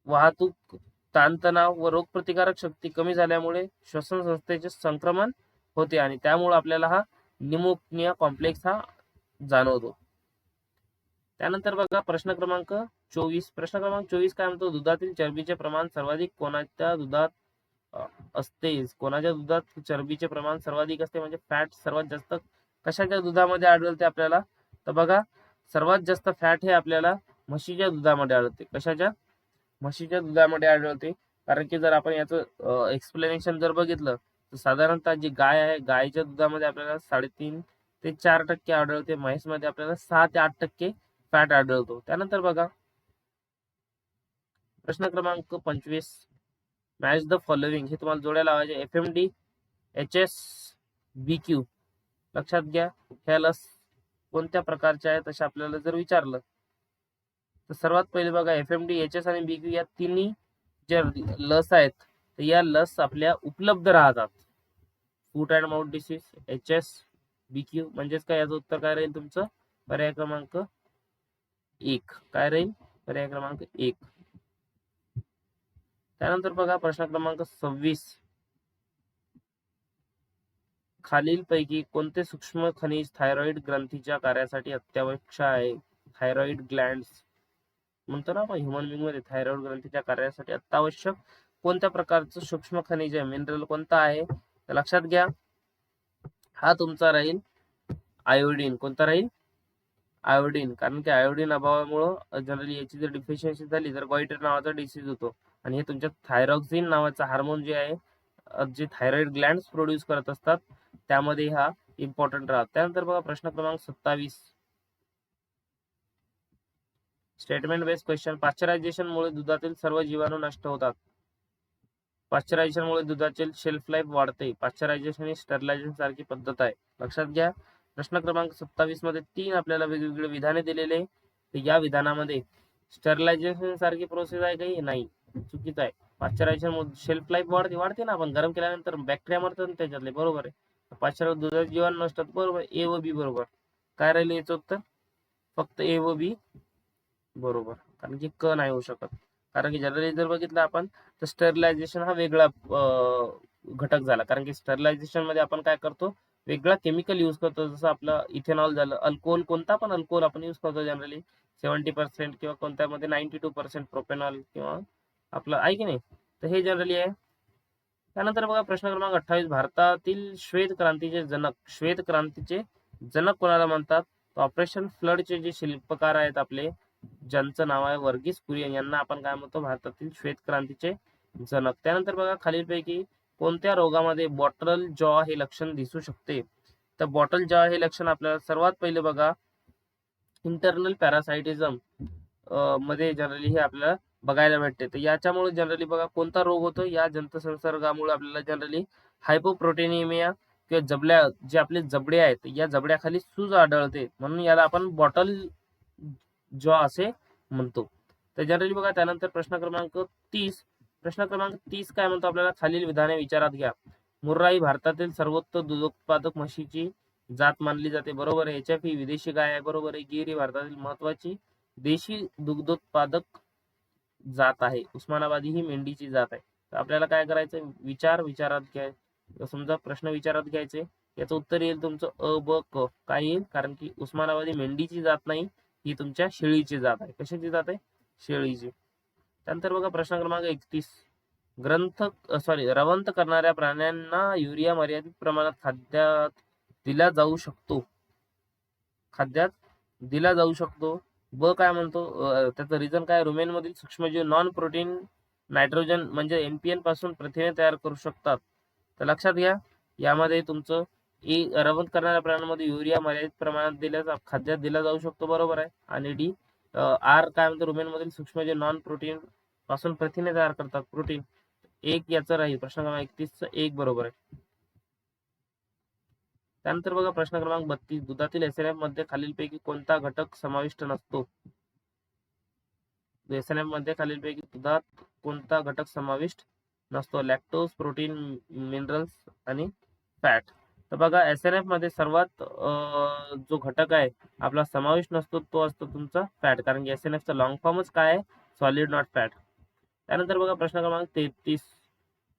वाहतूक, ताणतणाव व रोगप्रतिकारक शक्ती कमी झाल्यामुळे श्वसन संस्थेचे संक्रमण होते आणि त्यामुळे आपल्याला हा निमोनिया कॉम्प्लेक्स हा जाणवतो. त्यानंतर बघा प्रश्न क्रमांक 24. प्रश्न क्रमांक 24 काय म्हणतो? दुधातील चरबीचे प्रमाण सर्वाधिक कोणाच्या दुधात असते? कोणाच्या दुधात चरबीचे प्रमाण सर्वाधिक असते म्हणजे फॅट सर्वात जास्त कशाच्या दुधामध्ये आढळते आपल्याला? तर बघा सर्वात जास्त फॅट हे आपल्याला म्हशीच्या दुधामध्ये आढळते. कशाच्या? म्हशीच्या दुधामध्ये आढळते. कारण की जर आपण याचं एक्सप्लेनेशन जर बघितलं तर साधारणतः जी गाय आहे गायच्या दुधामध्ये आपल्याला 3.5 ते 4% आढळते. म्हैसमध्ये आपल्याला 6 ते 8% फॅट आढळतो. त्यानंतर बघा प्रश्न क्रमांक 25. मॅच द फॉलोइंग हे तुम्हाला जोड्या लावायचे. FMD, HS, BQ. लक्षात घ्या, ह्या लस कोणत्या प्रकारच्या आहेत असे आपल्याला जर विचारलं तर सर्वात पहिले बघा FMD, HS आणि BQ या तिन्ही ज्या लस आहेत तर या लस आपल्या उपलब्ध राहतात. Foot and mouth disease, HS, BQ म्हणजेच काय याचं उत्तर काय राहील तुमचं? पर्याय क्रमांक 1. काय राहील? पर्याय क्रमांक 1. त्यानंतर बघा प्रश्न क्रमांक 26. खालीलपैकी कोणते सूक्ष्म खनिज थायरॉइड ग्रंथीच्या कार्यासाठी अत्यावश्यक आहे? थायरॉइड ग्लँड्स म्हणतो ना आपण ह्युमन बिंग मध्ये, थायरॉइड ग्रंथीच्या कार्यासाठी अत्यावश्यक कोणत्या प्रकारचं सूक्ष्म खनिज आहे, मिनरल कोणता आहे? तर लक्षात घ्या, हा तुमचा राहील आयोडीन. कोणता राहील? आयोडीन. कारण की आयोडीन अभावामुळे जनरली याची जर डिफिशियन्सी झाली तर गॉइटर नावाचा डिसीज होतो. आणि हे तुमच्या थायरॉक्सिन नावाचा हार्मोन जे आहे जे थायरॉइड ग्लँड्स प्रोड्यूस करत असतात त्यामध्ये हा इम्पॉर्टंट राहतो. त्यानंतर बघा प्रश्न क्रमांक 27. Statement based question. पाश्चरायझेशन मुळे दुधातील सर्व जीवाणू नष्ट होतात. पाश्चरायझेशन मुळे दुधाची शेल्फ लाईफ वाढते. पाश्चरायझेशन ही स्टरलायझेशन सारखी पद्धत आहे. लक्षात घ्या, प्रश्न क्रमांक 27 मध्ये 3 आपल्याला वेगवेगळे विधाने दिलेले. तर या विधानामध्ये स्टरलायझेशन सारखी प्रोसेस आहे काही नाही, चुकीचं आहे. पाश्चरायझेशन शेल्फ लाईफ वाढते ना, आपण गरम केल्यानंतर बॅक्टेरिया मरतात ना त्याच्यातले, बरोबर आहे. पाश्चरायझेशन दुधाचे जीवाणू नसतात, बरोबर. ए व बी बरोबर. काय राहिले याचं उत्तर? फक्त ए व बी बरोबर, कारण की क नाही होऊ शकत. कारण की जनरली जर बघितलं आपण तर स्टरलायझेशन हा वेगळा घटक झाला. कारण की स्टरलायझेशन मध्ये आपण काय करतो, वेगळा केमिकल यूज करतो. जसं आपलं इथेनॉल झालं, अल्कोहोल, कोणता पण अल्कोहोल आपण यूज करतो जनरली 70% किंवा कोणत्यामध्ये 92% प्रोपेनॉल किंवा आपलं आहे की नाही. तर हे जनरली आहे. त्यानंतर बघा प्रश्न क्रमांक 28. भारतातील श्वेत क्रांतीचे जनक कोणाला म्हणतात? ऑपरेशन फ्लडचे जे शिल्पकार आहेत आपले, ज्यांचं नाव आहे वर्गीस कुरियन, यांना आपण काय म्हणतो? भारतातील श्वेत क्रांतीचे जनक. त्यानंतर बघा खालीलपैकी कोणत्या रोगामध्ये बॉटल जॉ हे लक्षण दिसू शकते? तर बॉटल जॉ हे लक्षण आपल्याला सर्वात पहिले बघा इंटरनल पॅरासाइटिझम मध्ये जनरली हे आपल्याला बघायला भेटते. तर याच्यामुळे जनरली बघा कोणता रोग होतो? या जंतुसंसर्गामुळे आपल्याला जनरली हायपोप्रोटेनिमिया किंवा जबड्या, जे आपले जबडे आहेत या जबड्याखाली सूज आढळते, म्हणून याला आपण बॉटल जॉ असे म्हणतो. तर जनरली बघा त्यानंतर प्रश्न क्रमांक 30. प्रश्न क्रमांक 30 काय म्हणतो आपल्याला? खालील विधाने विचारात घ्या. मुर्रा ही भारतातील सर्वोत्तम दुग्धोत्पादक म्हशीची जात मानली जाते, बरोबर आहे. HF ही विदेशी गाय आहे, बरोबर आहे. गीर ही भारतातील महत्वाची देशी दुग्धोत्पादक जात आहे. उस्मानाबादी ही मेंढीची जात आहे. तर आपल्याला काय करायचं? विचारात घ्यायचं. समजा प्रश्न विचारात घ्यायचे, याचं उत्तर येईल तुमचं अ ब क. काय येईल? कारण की उस्मानाबादी मेंढीची जात नाही, ही तुमच्या शेळीची जात आहे. कशाची जात आहे? शेळीची. त्यानंतर बघा प्रश्न क्रमांक 31. रवंथ करणाऱ्या प्राण्यांना युरिया मर्यादित प्रमाणात खाद्यात दिला जाऊ शकतो. काय म्हणतो त्याचं रिझन काय? रुमेनमधील सूक्ष्मजीव नॉन प्रोटीन नायट्रोजन म्हणजे NPN पासून प्रथिने तयार करू शकतात. तर लक्षात घ्या, यामध्ये तुमचं रवंथ करणाऱ्या प्राण्यांमध्ये युरिया मर्यादित प्रमाणात खाद्यात दिला जाऊ शकतो, बरोबर आहे. आणि डी आर काय म्हणतो? रुमेनमधील सूक्ष्मजीव नॉन प्रोटीन पासून प्रथिने तयार करतात, प्रोटीन. एक याचं राहील प्रश्न क्रमांक 31 एक बरोबर आहे. त्यानंतर बघा प्रश्न क्रमांक 32 दुधातील SNF मध्ये खालीलपैकी कोणता घटक समाविष्ट नसतो? SNF मध्ये खालीलपैकी दुधात कोणता घटक समाविष्ट नसतो? लॅक्टोज, प्रोटीन, मिनरल्स आणि फॅट. तर बघा SNF मध्ये सर्वात जो घटक आहे आपला समाविष्ट नसतो तो असतो तुमचा फॅट, कारण की SNF चा लॉंग फॉर्मच काय आहे? Solid not fat. त्यानंतर बघा प्रश्न क्रमांक 33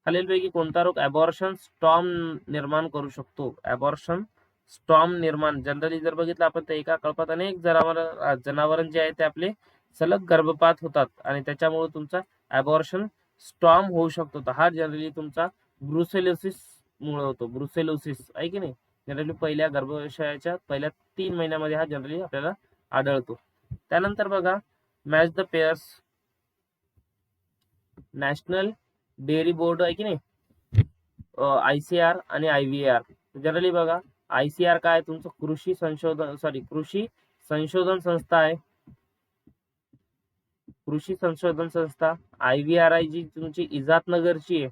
खालीलपैकी कोणता रोग ॲबॉर्शन स्टॉर्म निर्माण करू शकतो? ॲबॉर्शन स्टॉर्म निर्माण जनरली जर बघितलं आपण तर एका कल्पात अनेक जनावर जे आहे ते आपले सलग गर्भपात होतात आणि त्याच्यामुळे तुमचा ॲबॉर्शन स्टॉर्म होऊ शकतो. तर हा जनरली तुमचा ब्रुसेलोसिस मुळे होतो. ब्रुसेलोसिस आहे की नाही? जनरली पहिल्या गर्भाशयाच्या पहिल्या 3 महिन्यामध्ये हा जनरली आपल्याला आढळतो. त्यानंतर बघा match the pairs national dairy board आहे की नाही, ICR आणि IVAR. जनरली बघा ICR काय तुमचं कृषी संशोधन संस्था आहे, कृषी संशोधन संस्था. IVRI जी तुमची इजातनगरची आहे,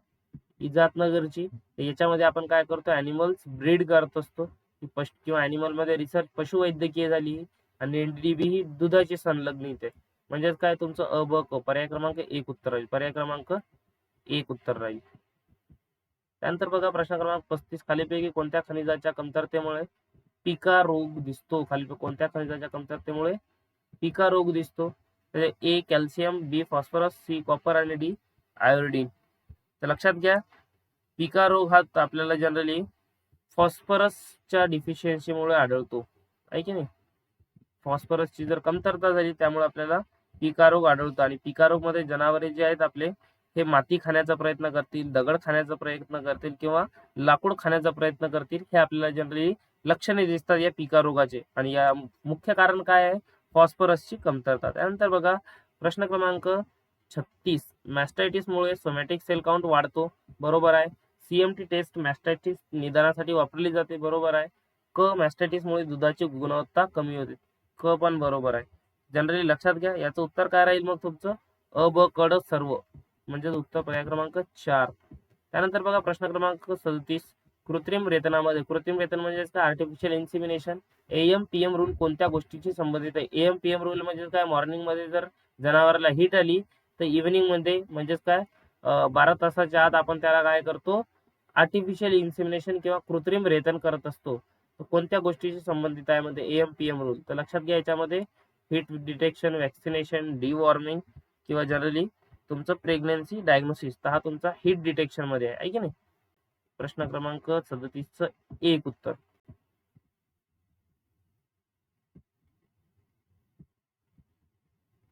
याच्यामध्ये आपण काय करतो? ॲनिमल्स ब्रीड करत असतो किंवा ॲनिमल मध्ये रिसर्च पशुवैद्यकीय झाली. आणि NDDB ही दुधाची संलग्नित आहे. म्हणजेच काय तुमचं ब क पर्याय क्रमांक 1 उत्तर राहील. पर्याय क्रमांक 1 उत्तर राहील. त्यानंतर बघा प्रश्न क्रमांक 35 खालीलपैकी कोणत्या खनिजाच्या कमतरतेमुळे पिका रोग दिसतो? कोणत्या खनिजाच्या कमतरतेमुळे पिका रोग दिसतो? तर A calcium, B phosphorus, C copper आणि D आयोडीन. तर लक्षात घ्या, पिका रोग हा आपल्याला जनरली फॉस्फरसच्या डिफिशियन्सीमुळे आढळतो, आहे की नाही? फॉस्फरसची जर कमतरता झाली त्यामुळे आपल्याला पिका रोग आढळतो. आणि पिका रोग मध्ये जनावरे जे आहेत आपले हे माती खाण्याचा प्रयत्न करतील, दगड खाण्याचा प्रयत्न करतील किंवा लाकूड खाण्याचा प्रयत्न करतील. हे आपल्याला जनरली लक्षणे दिसतात या पिका रोगाचे. आणि या मुख्य कारण काय आहे? फॉस्फरसची कमतरता. त्यानंतर बघा प्रश्न क्रमांक 36 मॅस्टायटिस मुळे सोमॅटिक सेल काउंट वाढतो, बरोबर आहे. CMT टेस्ट मॅस्टायटिस निदानासाठी वापरली जाते, बरोबर आहे. मॅस्टायटिस मुळे दुधाची गुणवत्ता कमी होते, पण बरोबर आहे. जनरली लक्षात घ्या, याचं उत्तर काय राहील मग तुमचं? ब ड सर्व, म्हणजे उत्तर पर्याय क्रमांक 4. त्यानंतर बघा प्रश्न क्रमांक 37 कृत्रिम रेतनामध्ये, कृत्रिम रेतन म्हणजे काय? आर्टिफिशियल इन्सिमिनेशन. AM-PM रूल कोणत्या गोष्टीशी संबंधित आहे? AM-PM रूल म्हणजे काय? मॉर्निंग मध्ये जर जनावराला हीट आली तर इव्हिनिंग मध्ये म्हणजेच काय 12 तासाच्या आत आपण त्याला काय करतो? आर्टिफिशियल इन्सिमिनेशन किंवा कृत्रिम रेतन करत असतो. तर कोणत्या गोष्टीशी संबंधित आहे मध्ये AM-PM रूल? तर लक्षात घ्या, याच्यामध्ये हीट डिटेक्शन, वॅक्सिनेशन, डिवॉर्मिंग किंवा जनरली तुमचं प्रेग्नन्सी डायग्नोसिस. तर हा तुमचा हीट डिटेक्शन मध्ये आहे की नाही? प्रश्न क्रमांक 37 एक उत्तर.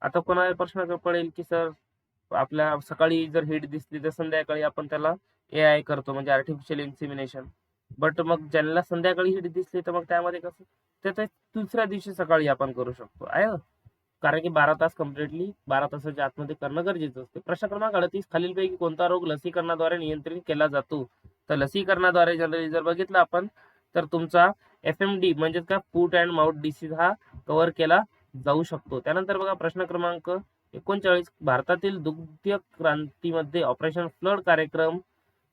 आता कोणाला प्रश्न पडेल की सर आपल्या सकाळी जर हीट दिसली तर संध्याकाळी आपण त्याला AI करतो, म्हणजे आर्टिफिशियल इन्सिमिनेशन. बट मग ज्यांना संध्याकाळी हीट दिसली तर मग त्यामध्ये कसं? ते दुसऱ्या दिवशी सकाळी आपण करू शकतो आहे ना, कारण की 12 तास कम्प्लिटली 12 तासाच्या आतमध्ये करणं गरजेचं असते. प्रश्न क्रमांक 38 खालीलपैकी कोणता रोग लसीकरणाद्वारे नियंत्रित केला जातो? तर लसीकरणाद्वारे जनरली जर बघितलं आपण तर तुमचा FMD म्हणजे काय? फूट अँड माउथ डिसीज हा कव्हर केला जाऊ शकतो. त्यानंतर बघा प्रश्न क्रमांक 39 भारतातील दुग्ध क्रांतीमध्ये ऑपरेशन फ्लड कार्यक्रम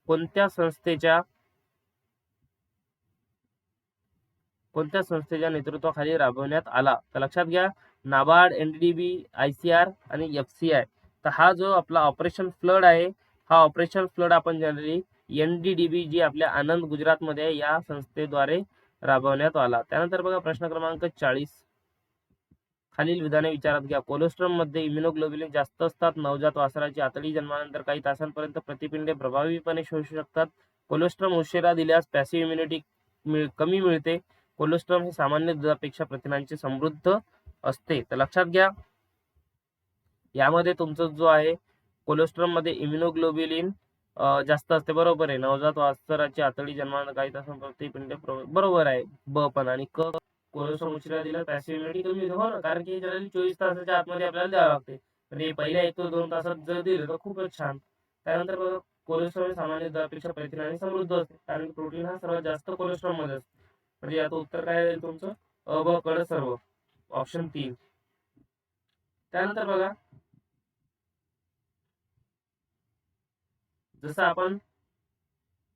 कोणत्या संस्थेच्या नेतृत्वाखाली राबवण्यात आला? तर लक्षात घ्या, नाबार्ड, NDDB, ICR आणि FCI. तर हा जो आपला ऑपरेशन फ्लड आहे, हा ऑपरेशन फ्लड आपण जनरली NDDB जी आपल्या आनंद गुजरातमध्ये आहे या संस्थेद्वारे राबवण्यात आला. त्यानंतर बघा प्रश्न क्रमांक 40 खालील विधाने विचारात घ्या. कोलेस्ट्रॉल मध्ये इम्युनोग्लोबिन जास्त असतात. नवजात वासराची आतडी जन्मानंतर काही तासांपर्यंत प्रतिपिंडे प्रभावीपणे शोषू शकतात. कोलेस्ट्रॉल उशिरा दिल्यास पॅसिव्ह इम्युनिटी कमी मिळते. कोलेस्ट्रॉल हे सामान्य दुधापेक्षा प्रथिनांचे समृद्ध असते. तर लक्षात घ्या, यामध्ये तुमचं जो आहे कोलेस्ट्रॉल मध्ये इम्युनोग्लोब्युलिन जास्त असते, बरोबर आहे. नवजात वास्तराची आतडी जन्माला काही तासांपूर्वी प्रतिपिंड बरोबर आहे. ब पण आणि क कोलेस्ट्रॉल उशिरा दिला पॅसिव्ह इम्युनिटी कमी होते, हो ना, कारण की जनरली 24 तासाच्या आतमध्ये आपल्याला द्यावं लागते. म्हणजे पहिल्या 1 ते 2 तासात जर दिलं तर खूपच छान. त्यानंतर बघा, कोलेस्ट्रॉल सामान्य दरापेक्षा प्रथिनाने समृद्ध असते, कारण प्रोटीन हा सर्वात जास्त कोलेस्ट्रॉल मध्ये असतो. म्हणजे याचं उत्तर काय राहील तुमचं? अ ब क सर्व, ऑप्शन 3. त्यानंतर बघा, जसं आपण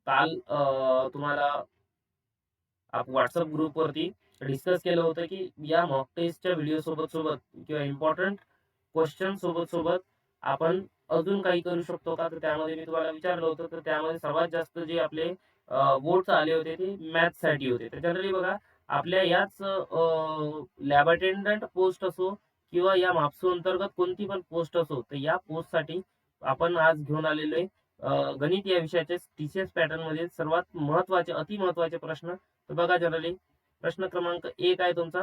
काल तुम्हाला व्हॉट्सअप ग्रुपवरती डिस्कस केलं होतं की या मॉक टेस्टच्या व्हिडिओ सोबत किंवा इम्पॉर्टंट क्वेश्चन सोबत आपण अजून काही करू शकतो का, तर त्यामध्ये मी तुम्हाला विचारलं होतं. तर त्यामध्ये सर्वात जास्त जे आपले वोट्स आले होते ते मॅथ्स साठी होते. तर जनरली बघा, आपल्या याच लॅब अटेंडंट पोस्ट असो किंवा या मापसू अंतर्गत कोणती पण पोस्ट असो, तर या पोस्ट साठी आपण आज घेऊन आलेलो आहे गणित या विषयाचे टीसीएस पॅटर्न मध्ये सर्वात महत्वाचे, अति महत्वाचे प्रश्न. तर बघा, जनरली प्रश्न क्रमांक 1 आहे तुमचा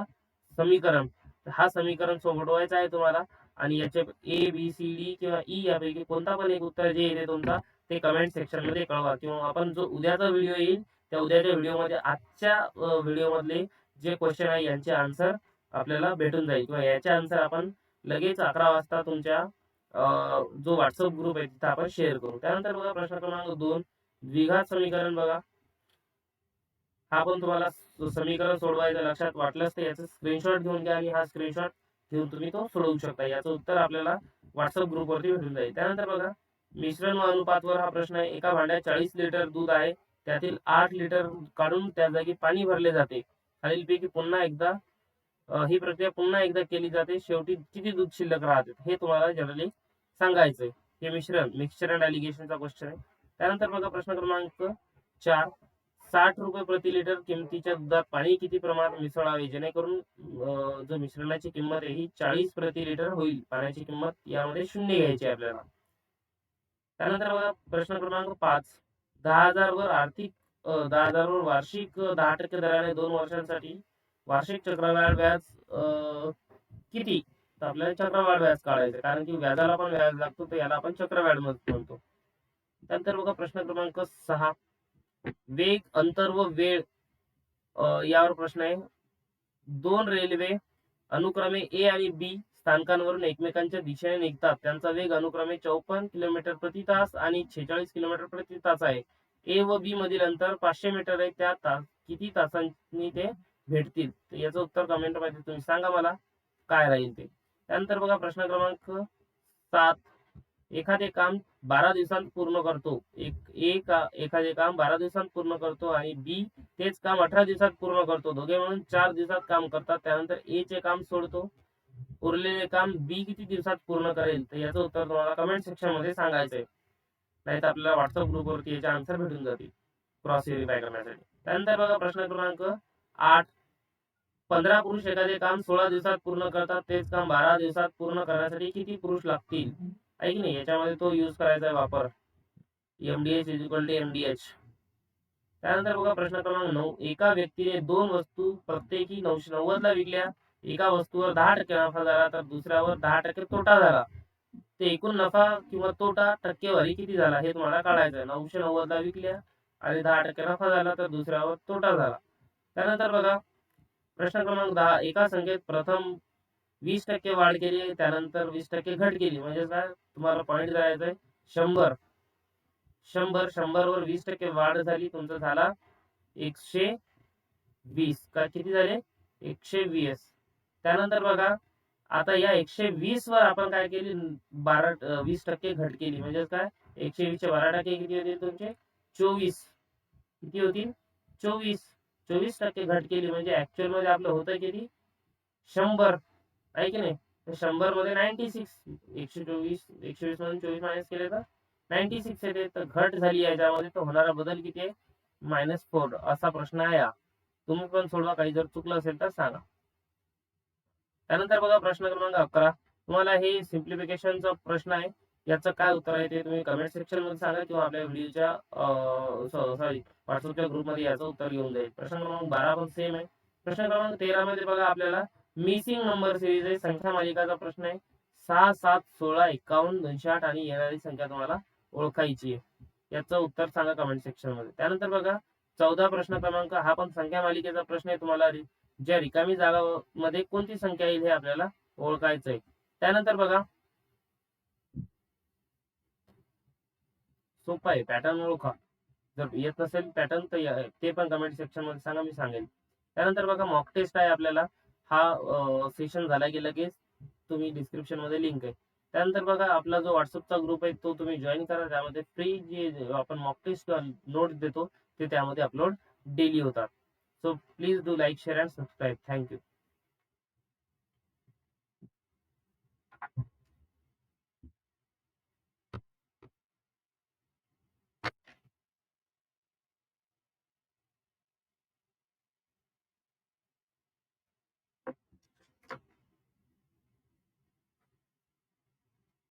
समीकरण. हा समीकरण सोडवायचा आहे तुम्हाला आणि याचे ए बी सी डी किंवा ई यापैकी कोणता पण एक उत्तर जे येते तुमचा ते कमेंट सेक्शन मध्ये कळवा, किंवा आपण जो उद्याचा व्हिडिओ येईल त्या उद्याच्या व्हिडिओमध्ये आजच्या व्हिडिओ मधले जे क्वेश्चन आहे यांचे आन्सर आपल्याला भेटून जाईल, किंवा याचे आन्सर आपण लगेच 11 वाजता तुमच्या जो व्हॉट्सअप ग्रुप आहे तिथे आपण शेअर करू. त्यानंतर बघा, प्रश्न क्रमांक 2 द्विघात समीकरण. बघा, हा पण तुम्हाला समीकरण सोडवायचं लक्षात वाटलंच तर याचं स्क्रीनशॉट घेऊन घ्या आणि हा स्क्रीनशॉट घेऊन तुम्ही तो सोडवू शकता. याचं उत्तर आपल्याला व्हॉट्सअप ग्रुपवरती भेटून जाईल. त्यानंतर बघा, मिश्रण व अनुपातवर हा प्रश्न आहे. एका भांड्यात 40 लिटर दूध आहे, त्यातील 8 लिटर काढून त्या जागी पाणी भरले जाते. खालीलपैकी पुन्हा एकदा ही प्रक्रिया पुन्हा एकदा केली जाते, शेवटी किती दूध शिल्लक राहते, हे तुम्हाला जनरली सांगायचंय. हे मिक्सचर अँड ॲलिगेशनचा क्वेश्चन आहे. त्यानंतर बघा, प्रश्न क्रमांक 4 ₹60 प्रति लिटर किमतीच्या दुधात पाणी किती प्रमाणात मिसळावे जेणेकरून जो मिश्रणाची किंमत आहे ही 40 प्रति लिटर होईल. पाण्याची किंमत यामध्ये 0 घ्यायची आपल्याला. त्यानंतर बघा, प्रश्न क्रमांक 5 10,000 वर 10,000 वर वार्षिक 10% दराने 2 वर्षांसाठी वार्षिक चक्रवाढ व्याज किती? तर आपल्याला चक्रवाढ व्याज काढायचं, कारण की व्याजाला पण व्याज लागतो, तर याला आपण चक्रवाढ म्हणतो. त्यानंतर बघा, प्रश्न क्रमांक 6 वेग, अंतर व वेळ यावर प्रश्न आहे. 2 रेल्वे अनुक्रमे ए आणि बी स्थानकांवरून एकमेकांच्या दिशेने निघतात. त्यांचा वेग अनुक्रमे 54 किलोमीटर प्रति तास आणि 46 किलोमीटर प्रति तास आहे. ए व बी मधील अंतर 500 मीटर आहे. त्या किती तासांनी ते भेटतील? याचं उत्तर कमेंट मध्ये तुम्ही सांगा मला काय राहील ते. त्यानंतर बघा, प्रश्न क्रमांक 7 एखादे काम 12 दिवसांत पूर्ण करतो. एखादे काम 12 दिवसांत पूर्ण करतो आणि बी तेच काम 18 दिवसात पूर्ण करतो. दोघे मिळून 4 दिवसात काम करतात. त्यानंतर ए चे काम सोडतो. उरलेले काम बी किती दिवसात पूर्ण करेल? तर याचं उत्तर तुम्हाला कमेंट सेक्शन मध्ये सांगायचंय, नाही तर आपल्याला व्हॉट्सअप ग्रुपवरती याचे आन्सर भेटून जातील क्रॉस व्हेरीफाय करण्यासाठी. त्यानंतर बघा, प्रश्न क्रमांक 8 15 पुरुष एखादे काम 16 दिवसात पूर्ण करतात. तेच काम 12 दिवसात पूर्ण करण्यासाठी किती पुरुष लागतील? आहे की नाही, याच्यामध्ये तो यूज करायचा आहे वापर, MDH is equal to MDH. त्यानंतर बघा, प्रश्न क्रमांक 9 एका व्यक्तीने 2 वस्तू प्रत्येकी 990 ला विकल्या. एका वस्तूवर 10% नफा झाला तर दुसऱ्यावर 10% तोटा झाला. ते एकूण नफा किंवा तोटा टक्केवारी किती झाला हे तुम्हाला काढायचं आहे. 990 ला विकल्या आणि 10% नफा झाला तर दुसऱ्यावर तोटा झाला. त्यानंतर बघा, प्रश्न क्रमांक 10 एका संख्येत प्रथम 20% वाढ केली, त्यानंतर 20% घट केली. म्हणजे काय तुम्हाला पॉईंट करायचा आहे, 100 वर 20% वाढ झाली, तुमचा झाला 120. का किती झाले? 120. त्यानंतर बघा, आता या 120 वर आपण काय केली, 20% घट केली. म्हणजे काय, 120 चे 12% किती होतील तुमचे? 24. किती होतील? 24. 24% घट केली म्हणजे ऍक्च्युअल मध्ये आपलं होतं किती? 100. आहे की नाही? तर 100 मध्ये 96. 124 मधून 24 मायनस केले तर 96 येते. तर घट झाली याच्यामध्ये, तर होणारा बदल किती आहे? -4. असा प्रश्न आहे हा. तुम्ही पण सोडवा, काही जर चुकलं असेल तर सांगा. त्यानंतर बघा, प्रश्न क्रमांक 11 तुम्हाला हे सिम्प्लिफिकेशनचा प्रश्न आहे. याचं काय उत्तर आहे ते तुम्ही कमेंट सेक्शन मध्ये सांगा, किंवा आपल्या व्हिडिओच्या व्हॉट्सअपच्या ग्रुपमध्ये याचं उत्तर येऊन जाईल. प्रश्न क्रमांक 12 पण सेम आहे. प्रश्न क्रमांक 13 मध्ये बघा, आपल्याला मिसिंग नंबर सिरीज आहे, संख्या मालिकाचा प्रश्न आहे. 6, 7, 16, 51, 208 आणि येणारी संख्या तुम्हाला ओळखायची आहे. याचं उत्तर सांगा कमेंट सेक्शन मध्ये. त्यानंतर बघा 14 प्रश्न क्रमांक, हा पण संख्या मालिकेचा प्रश्न आहे. तुम्हाला ज्या रिकामी जागा मध्ये कोणती संख्या येईल हे आपल्याला ओळखायचं आहे. त्यानंतर बघा सोपं आहे, पॅटर्न ओळखा. जर येत नसेल पॅटर्न तर ते पण कमेंट सेक्शन मध्ये सांगा, मी सांगेल. त्यानंतर बघा मॉक टेस्ट आहे आपल्याला. हा सेशन झाला की लगेच तुम्ही डिस्क्रिप्शन मध्ये लिंक आहे. त्यानंतर बघा आपला जो व्हॉट्सअपचा ग्रुप आहे तो तुम्ही जॉईन करा. त्यामध्ये फ्री जे आपण मॉक टेस्ट नोट्स देतो ते त्यामध्ये अपलोड डेली होतात. So please do like, share and subscribe. Thank you.